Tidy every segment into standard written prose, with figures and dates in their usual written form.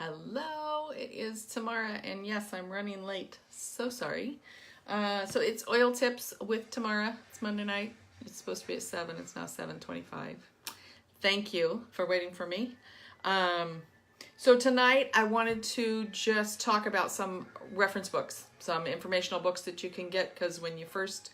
Hello, it is Tamara, and yes, I'm running late. So sorry. So it's oil tips with Tamara. It's Monday night. It's supposed to be at 7. It's now 7:25. Thank you for waiting for me. So tonight I wanted to just talk about some reference books, some informational books that you can get, because when you first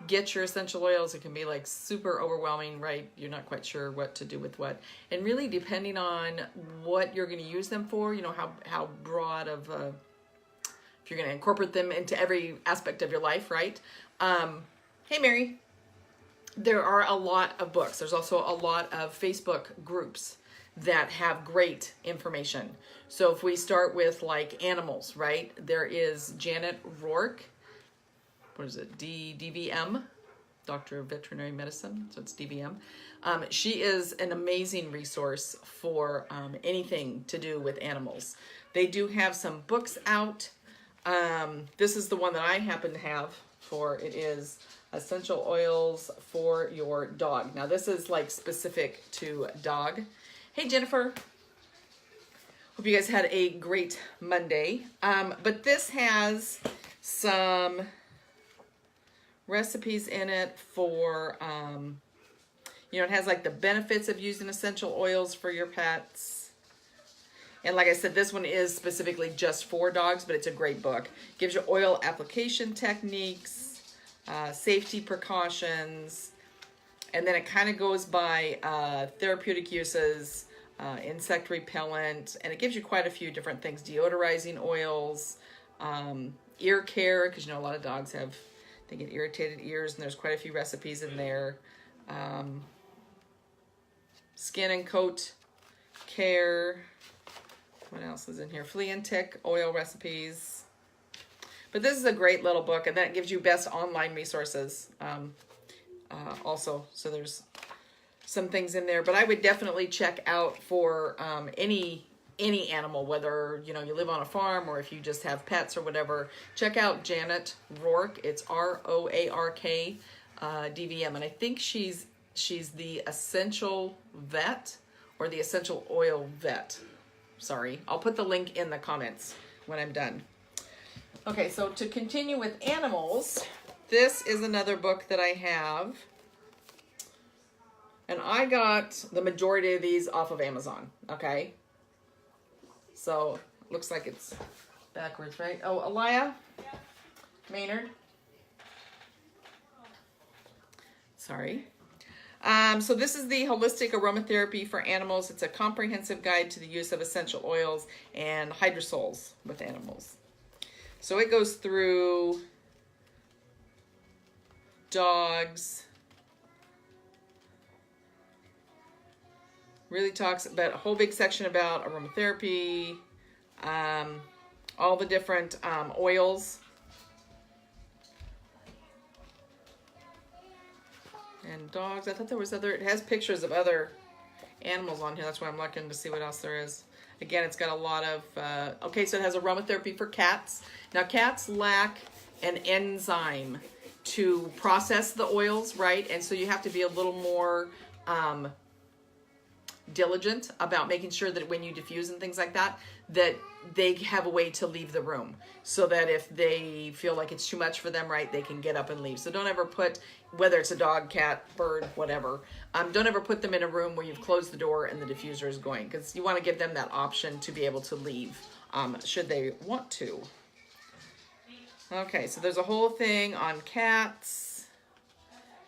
get your essential oils, it can be like super overwhelming, right? You're not quite sure what to do with what. And really depending on what you're going to use them for, you know, how broad of if you're going to incorporate them into every aspect of your life, right? Hey, Mary. There are a lot of books. There's also a lot of Facebook groups that have great information. So if we start with like animals, right? There is Janet Rourke. What is it? DVM, Doctor of Veterinary Medicine. So it's DVM. She is an amazing resource for anything to do with animals. They do have some books out. This is the one that I happen to have for. It is Essential Oils for Your Dog. Now this is like specific to dog. Hey Jennifer. Hope you guys had a great Monday. But this has some recipes in it for, you know, it has like the benefits of using essential oils for your pets. And like I said, this one is specifically just for dogs, but it's a great book. Gives you oil application techniques, safety precautions, and then it kind of goes by therapeutic uses, insect repellent, and it gives you quite a few different things. Deodorizing oils, ear care, because you know a lot of dogs they get irritated ears, and there's quite a few recipes in there. Skin and coat care. What else is in here? Flea and tick oil recipes. But this is a great little book, and then it gives you best online resources also. So there's some things in there, but I would definitely check out for any animal, whether you know you live on a farm or if you just have pets or whatever. Check out Janet Rourke. It's Roark DVM, and I think she's the essential vet or the essential oil vet. Sorry, I'll put the link in the comments when I'm done. Okay, so to continue with animals, this is another book that I have, and I got the majority of these off of Amazon. Okay. So, looks like it's backwards, right? Oh, Aliyah? Yeah. Maynard? Sorry. So this is the Holistic Aromatherapy for Animals. It's a comprehensive guide to the use of essential oils and hydrosols with animals. So it goes through dogs. Really talks about a whole big section about aromatherapy, all the different oils, and dogs. I thought there was it has pictures of other animals on here. That's why I'm looking to see what else there is. Again, it's got a lot of, okay, so it has aromatherapy for cats. Now, cats lack an enzyme to process the oils, right? And so you have to be a little more diligent about making sure that when you diffuse and things like that, that they have a way to leave the room, so that if they feel like it's too much for them, right, they can get up and leave. So don't ever put, whether it's a dog, cat, bird, whatever, don't ever put them in a room where you've closed the door and the diffuser is going, because you want to give them that option to be able to leave should they want to. Okay, so there's a whole thing on cats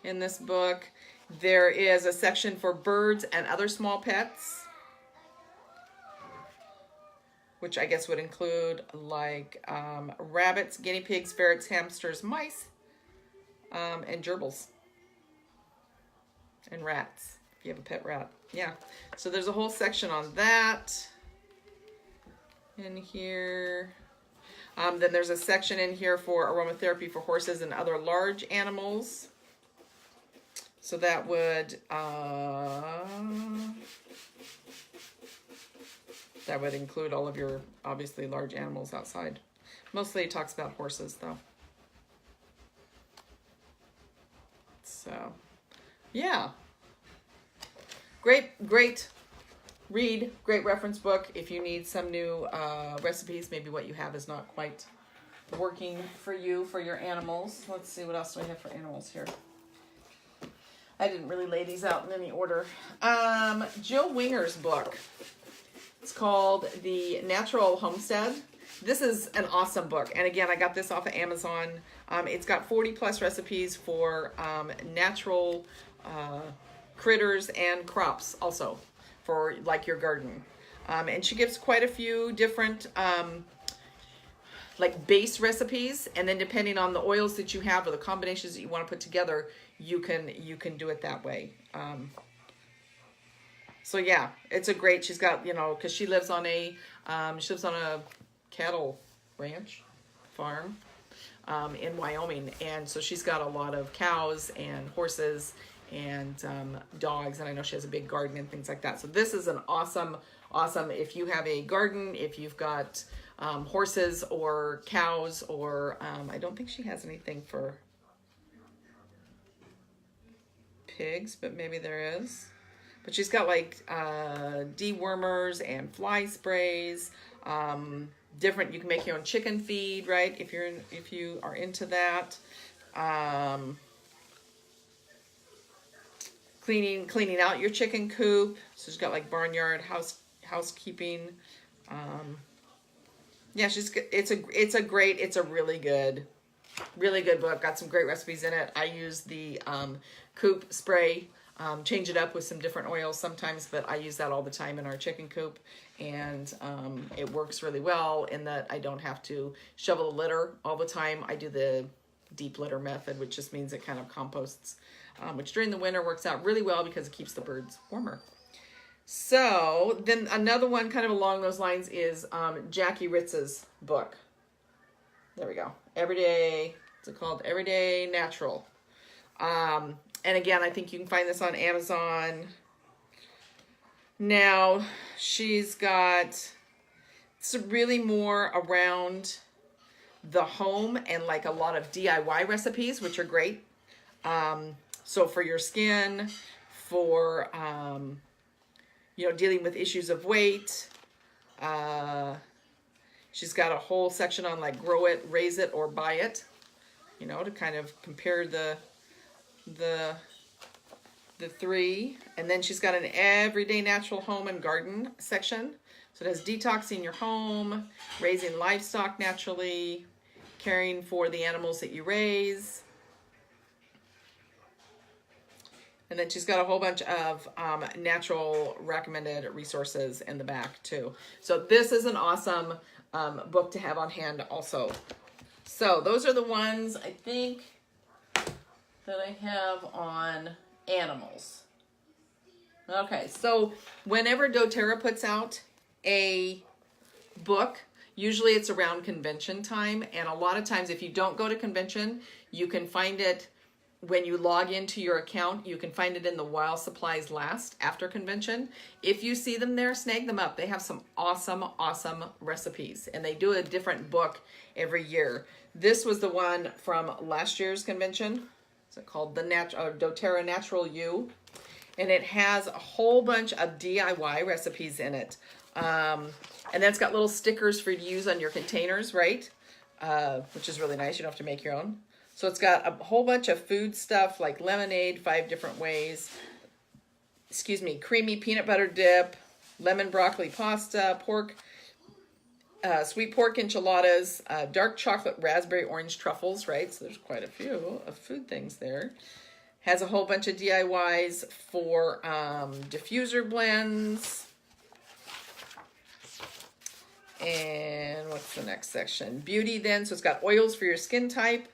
in this book. There is a section for birds and other small pets, which I guess would include like rabbits, guinea pigs, ferrets, hamsters, mice, and gerbils, and rats, if you have a pet rat. Yeah, so there's a whole section on that in here. Then there's a section in here for aromatherapy for horses and other large animals. So that would include all of your, obviously, large animals outside. Mostly it talks about horses, though. So, yeah. Great read. Great reference book if you need some new recipes. Maybe what you have is not quite working for you, for your animals. Let's see, what else do I have for animals here? I didn't really lay these out in any order. Jill Winger's book. It's called The Natural Homestead. This is an awesome book. And again, I got this off of Amazon. It's got 40 plus recipes for natural critters and crops also for like your garden. And she gives quite a few different like base recipes, and then depending on the oils that you have or the combinations that you want to put together, you can do it that way. So yeah, it's a great, she's got, you know, because she lives on a cattle ranch farm in Wyoming, and so she's got a lot of cows and horses and dogs, and I know she has a big garden and things like that. So this is an awesome if you have a garden, if you've got horses or cows, or I don't think she has anything for pigs, but maybe there is. But she's got like dewormers and fly sprays, different. You can make your own chicken feed, right? If you are into that. Cleaning out your chicken coop. So she's got like barnyard housekeeping. Yeah, it's a really good book. Got some great recipes in it. I use the coop spray. Change it up with some different oils sometimes, but I use that all the time in our chicken coop, and it works really well in that I don't have to shovel the litter all the time. I do the deep litter method, which just means it kind of composts, which during the winter works out really well because it keeps the birds warmer. So then another one kind of along those lines is Jackie Ritz's book. There we go. It's called Everyday Natural. And again, I think you can find this on Amazon. Now, she's got, it's really more around the home and like a lot of DIY recipes, which are great. So for your skin, for, dealing with issues of weight. She's got a whole section on like grow it, raise it, or buy it, to kind of compare the three. And then she's got an everyday natural home and garden section. So it has detoxing your home, raising livestock naturally, caring for the animals that you raise. And then she's got a whole bunch of natural recommended resources in the back too. So this is an awesome book to have on hand also. So those are the ones I think that I have on animals. Okay, so whenever doTERRA puts out a book, usually it's around convention time, and a lot of times if you don't go to convention, you can find it when you log into your account. You can find it in the While Supplies Last after convention. If you see them there, snag them up. They have some awesome recipes, and they do a different book every year. This was the one from last year's convention. It's called the doTERRA Natural You, and it has a whole bunch of DIY recipes in it. And then it's got little stickers for you to use on your containers, right? Which is really nice. You don't have to make your own. So it's got a whole bunch of food stuff like lemonade, 5 different ways. Creamy peanut butter dip, lemon broccoli pasta, sweet pork enchiladas, dark chocolate raspberry orange truffles, right? So there's quite a few of food things there. Has a whole bunch of DIYs for diffuser blends. And what's the next section? Beauty then. So it's got oils for your skin type,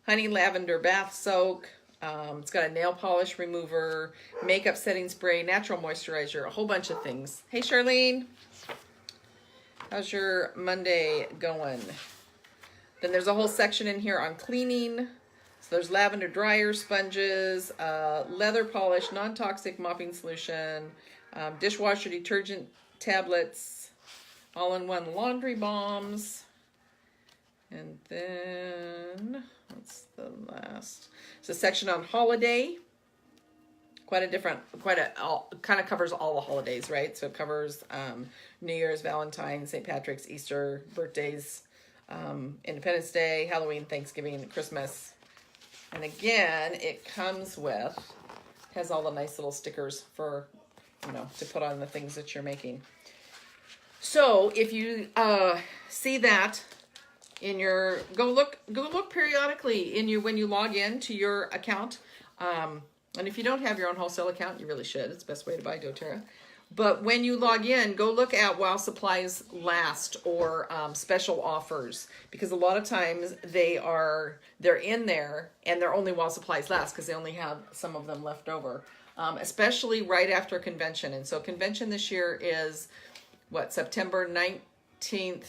honey lavender bath soak. It's got a nail polish remover, makeup setting spray, natural moisturizer, a whole bunch of things. Hey, Charlene. How's your Monday going? Then there's a whole section in here on cleaning. So there's lavender dryer sponges, leather polish, non-toxic mopping solution, dishwasher detergent tablets, all-in-one laundry bombs. And then, what's the last? It's a section on holiday. kind of covers all the holidays, right? So it covers New Year's, Valentine's, St. Patrick's, Easter, birthdays, Independence Day, Halloween, Thanksgiving, Christmas. And again, it has all the nice little stickers for, to put on the things that you're making. So if you see that in your, go look periodically when you log in to your account. And if you don't have your own wholesale account, you really should. It's the best way to buy doTERRA. But when you log in, go look at while supplies last or special offers, because a lot of times they're in there and they're only while supplies last because they only have some of them left over, especially right after convention. And so convention this year is September 19th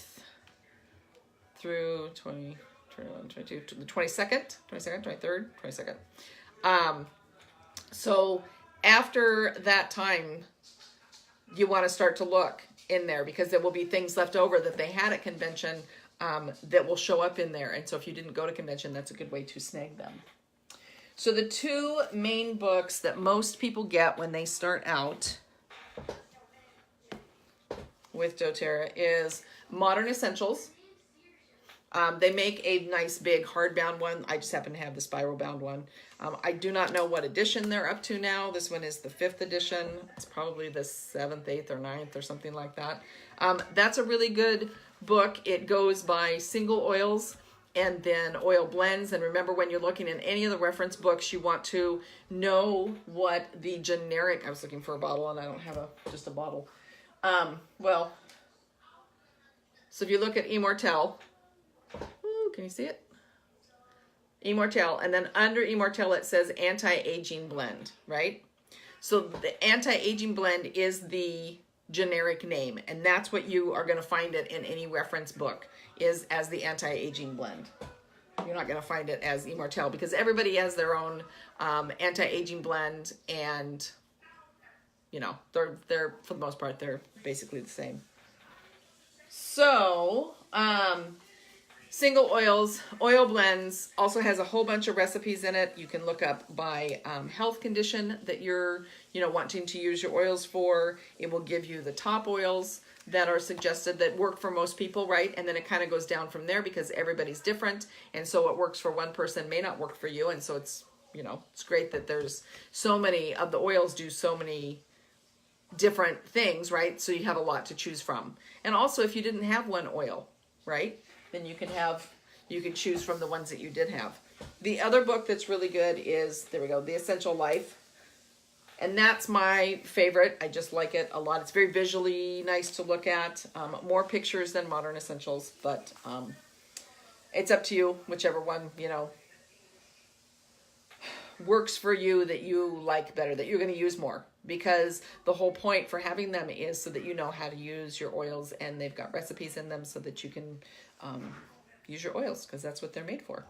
through 20, 21, 22, the 22nd, 23rd, 22nd. So after that time, you want to start to look in there because there will be things left over that they had at convention that will show up in there. And so if you didn't go to convention, that's a good way to snag them. So the two main books that most people get when they start out with doTERRA is Modern Essentials. They make a nice big hardbound one. I just happen to have the spiral bound one. I do not know what edition they're up to now. This one is the 5th edition. It's probably the 7th, 8th, or 9th or something like that. That's a really good book. It goes by single oils and then oil blends. And remember, when you're looking in any of the reference books, you want to know what the generic, I was looking for a bottle and I don't have just a bottle. So if you look at Immortelle, can you see it? Immortelle, and then under Immortelle it says anti-aging blend, right? So the anti-aging blend is the generic name, and that's what you are going to find it in any reference book, is as the anti-aging blend. You're not going to find it as Immortelle because everybody has their own anti-aging blend, and they're for the most part they're basically the same. So single oils, oil blends also has a whole bunch of recipes in it. You can look up by health condition that you're, wanting to use your oils for. It will give you the top oils that are suggested that work for most people, right? And then it kind of goes down from there because everybody's different. And so what works for one person may not work for you. And so it's, it's great that there's so many of the oils do so many different things, right? So you have a lot to choose from. And also if you didn't have one oil, right? Then you can choose from the ones that you did have. The other book that's really good is, there we go, The Essential Life. And that's my favorite. I just like it a lot. It's very visually nice to look at. More pictures than Modern Essentials, but it's up to you, whichever one, works for you, that you like better, that you're going to use more. Because the whole point for having them is so that you know how to use your oils, and they've got recipes in them so that you can use your oils, because that's what they're made for.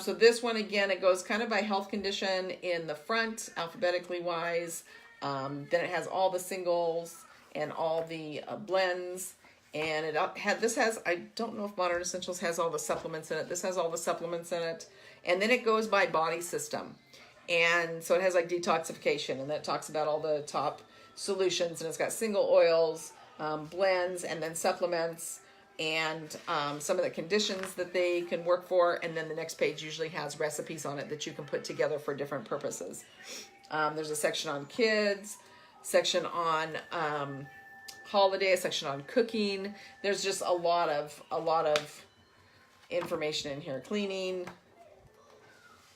So this one, again, it goes kind of by health condition in the front, alphabetically wise. Then it has all the singles and all the blends. And I don't know if Modern Essentials has all the supplements in it. This has all the supplements in it. And then it goes by body system. And so it has like detoxification, and that talks about all the top solutions. And it's got single oils, blends, and then supplements, and some of the conditions that they can work for. And then the next page usually has recipes on it that you can put together for different purposes. There's a section on kids, section on holiday, a section on cooking. There's just a lot of information in here. Cleaning.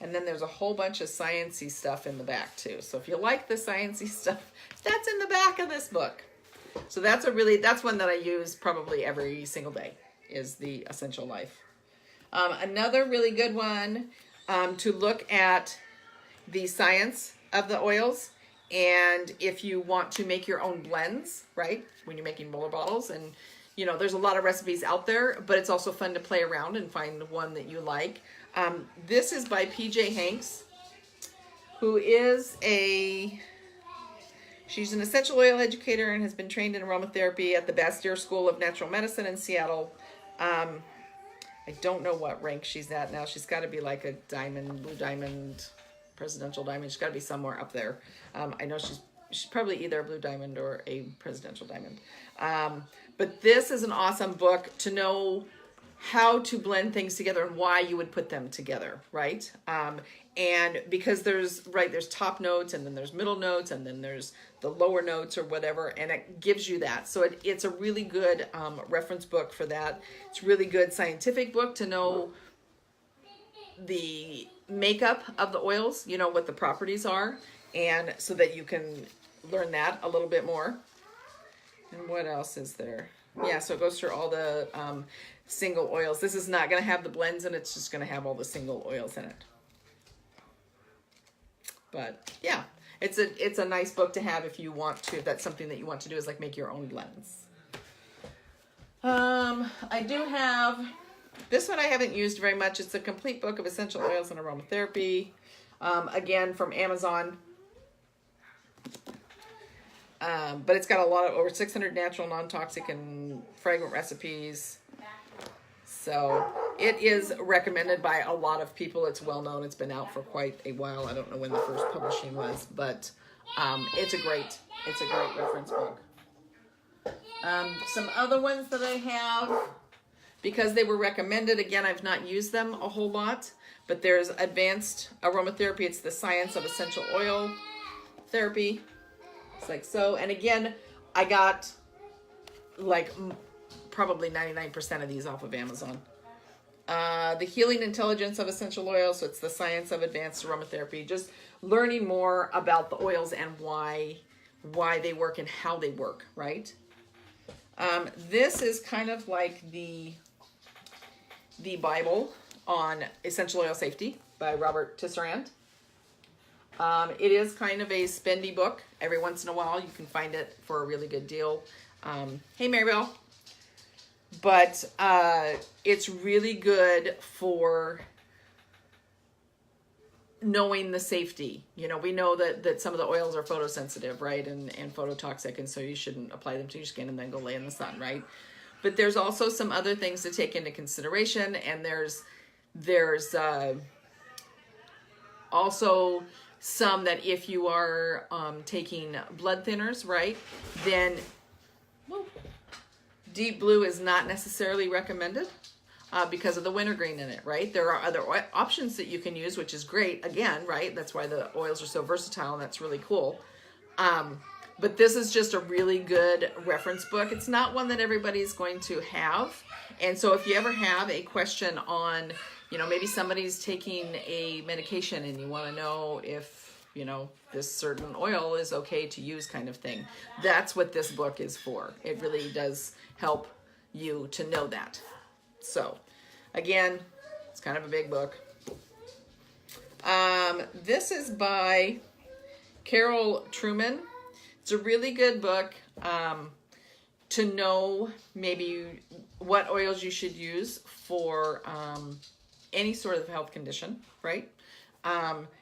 And then there's a whole bunch of science-y stuff in the back too. So if you like the science-y stuff, that's in the back of this book. So that's one that I use probably every single day, is The Essential Life. Another really good one to look at the science of the oils. And if you want to make your own blends, right? When you're making roller bottles, and there's a lot of recipes out there, but it's also fun to play around and find one that you like. This is by PJ Hanks, who is she's an essential oil educator and has been trained in aromatherapy at the Bastyr School of Natural Medicine in Seattle. I don't know what rank she's at now. She's got to be like a blue diamond presidential diamond. She's got to be somewhere up there. I know she's probably either a blue diamond or a presidential diamond. But this is an awesome book to know how to blend things together and why you would put them together, right? And because there's top notes, and then there's middle notes, and then there's the lower notes or whatever, and it gives you that. So it's a really good reference book for that. It's a really good scientific book to know the makeup of the oils, you know, what the properties are, and so that you can learn that a little bit more. And what else is there? Yeah, so it goes through all the single oils. This is not going to have the blends in it. It's just going to have all the single oils in it. But yeah, it's a nice book to have if you want to, if that's something that you want to do, is like make your own blends. I do have, this one I haven't used very much. It's a complete book of essential oils and aromatherapy. Again, from Amazon. But it's got a lot of, over 600 natural, non-toxic, and fragrant recipes. So it is recommended by a lot of people. It's well known. It's been out for quite a while. I don't know when the first publishing was, but it's a great reference book. Some other ones that I have, because they were recommended, again, I've not used them a whole lot, but there's Advanced Aromatherapy. It's the Science of Essential Oil Therapy. It's like so. And again, I got like probably 99% of these off of Amazon. The Healing Intelligence of Essential Oils. So it's the Science of Advanced Aromatherapy. Just learning more about the oils and why they work and how they work, right? This is kind of like the Bible on essential oil safety by Robert Tisserand. It is kind of a spendy book. Every once in a while, you can find it for a really good deal. Hey, Maribel. But it's really good for knowing the safety. You know, we know that some of the oils are photosensitive, right, and phototoxic, and so you shouldn't apply them to your skin and then go lay in the sun, right? But there's also some other things to take into consideration, and there's also some that if you are taking blood thinners, right, then deep blue is not necessarily recommended because of the wintergreen in it, right? There are other options that you can use, which is great, again, right? That's why the oils are so versatile, and that's really cool. But this is just a really good reference book. It's not one that everybody's going to have. And so if you ever have a question on, you know, maybe somebody's taking a medication and you want to know if, you know, this certain oil is okay to use kind of thing, that's what this book is for. It really does help you to know that. So, again, it's kind of a big book. This is by Carol Truman. It's a really good book to know maybe what oils you should use for any sort of health condition, right?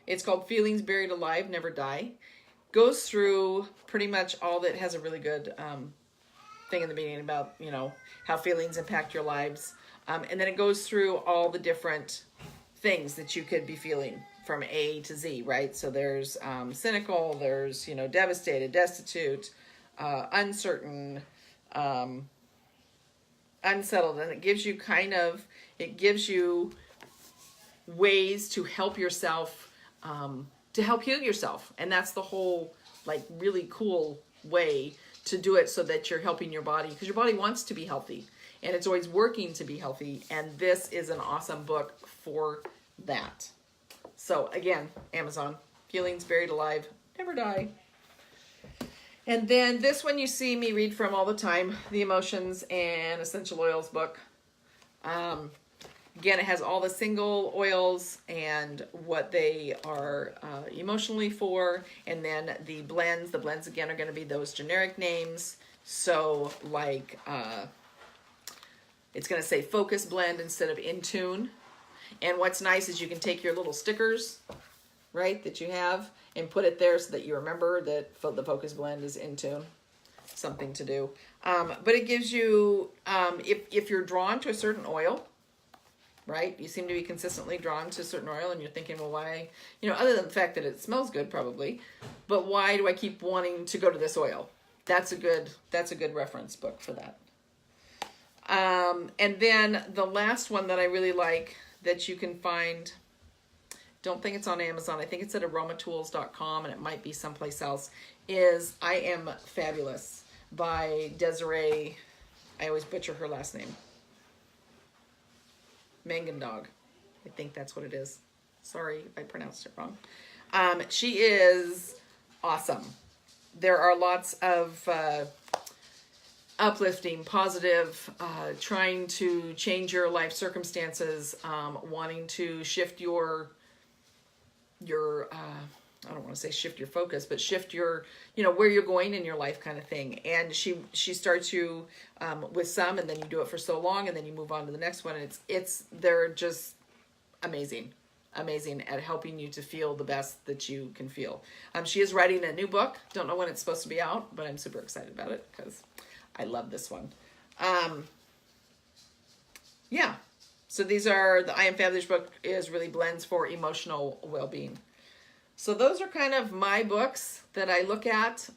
It's called Feelings Buried Alive, Never Die. Goes through pretty much all that. Has a really good thing in the beginning about, you know, how feelings impact your lives. And then it goes through all the different things that you could be feeling from A to Z, right? So there's cynical, there's, you know, devastated, destitute, uncertain, unsettled. And it gives you ways to help yourself, to help heal yourself. And that's the whole, like, really cool way to do it, so that you're helping your body, because your body wants to be healthy and it's always working to be healthy. And this is an awesome book for that. So again, Amazon, Feelings Buried Alive, Never Die. And then this one you see me read from all the time, the Emotions and Essential Oils book. Again, it has all the single oils and what they are emotionally for. And then the blends again are going to be those generic names. So like, it's going to say Focus Blend instead of In Tune. And what's nice is you can take your little stickers, right, that you have, and put it there so that you remember that the Focus Blend is In Tune. Something to do. But it gives you, if you're drawn to a certain oil, right? You seem to be consistently drawn to a certain oil, and you're thinking, well, why, other than the fact that it smells good probably, but why do I keep wanting to go to this oil? That's a good reference book for that. And then the last one that I really like that you can find, don't think it's on Amazon, I think it's at aromatools.com, and it might be someplace else, is I Am Fabulous by Desiree, I always butcher her last name, Mangendog. I think that's what it is. Sorry if I pronounced it wrong. She is awesome. There are lots of uplifting, positive, trying to change your life circumstances, wanting to shift your I don't want to say shift your focus, but shift your, where you're going in your life kind of thing. And she starts you with some, and then you do it for so long, and then you move on to the next one. And they're just amazing at helping you to feel the best that you can feel. She is writing a new book. Don't know when it's supposed to be out, but I'm super excited about it because I love this one. Yeah. So these are, the I Am Fabulous book is really blends for emotional well-being. So those are kind of my books that I look at.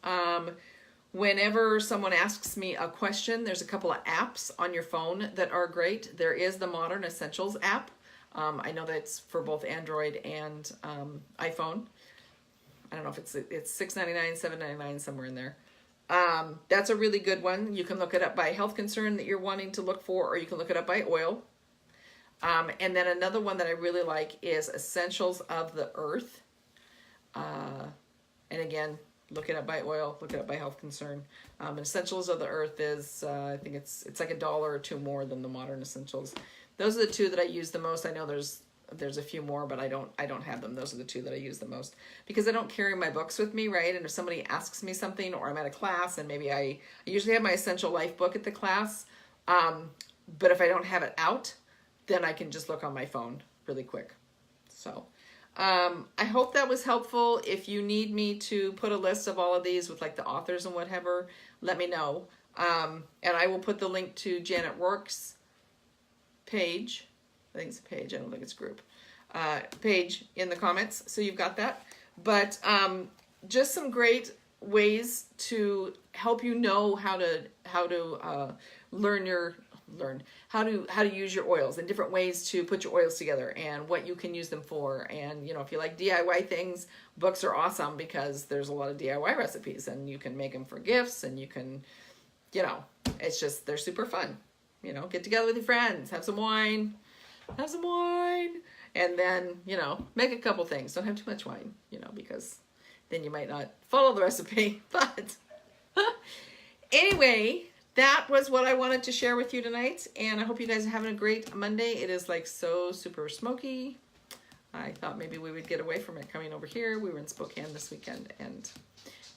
Whenever someone asks me a question, there's a couple of apps on your phone that are great. There is the Modern Essentials app. I know that it's for both Android and iPhone. I don't know if it's $6.99, $7.99, somewhere in there. That's a really good one. You can look it up by health concern that you're wanting to look for, or you can look it up by oil. And then another one that I really like is Essentials of the Earth. And again, look it up by oil, look it up by health concern. Essentials of the Earth is, I think it's like $1 or $2 more than the Modern Essentials. Those are the two that I use the most. I know there's a few more, but I don't have them. Those are the two that I use the most because I don't carry my books with me, right? And if somebody asks me something, or I'm at a class and maybe I usually have my Essential Life book at the class. But if I don't have it out, then I can just look on my phone really quick. So I hope that was helpful. If you need me to put a list of all of these with like the authors and whatever, let me know. And I will put the link to Janet Rourke's page. I think it's a page. I don't think it's a group. Page in the comments. So you've got that. But just some great ways to help you know how to learn how to use your oils and different ways to put your oils together and what you can use them for. And if you like DIY things, books are awesome because there's a lot of DIY recipes and you can make them for gifts, and you can, it's just, they're super fun. Get together with your friends, have some wine, and then, make a couple things. Don't have too much wine, because then you might not follow the recipe. But anyway, that was what I wanted to share with you tonight, and I hope you guys are having a great Monday. It is like so super smoky. I thought maybe we would get away from it coming over here. We were in Spokane this weekend, and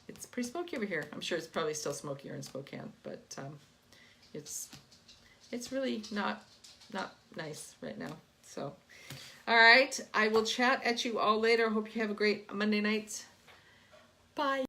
it's pretty smoky over here. I'm sure it's probably still smokier in Spokane, but it's really not nice right now. So, all right, I will chat at you all later. Hope you have a great Monday night. Bye.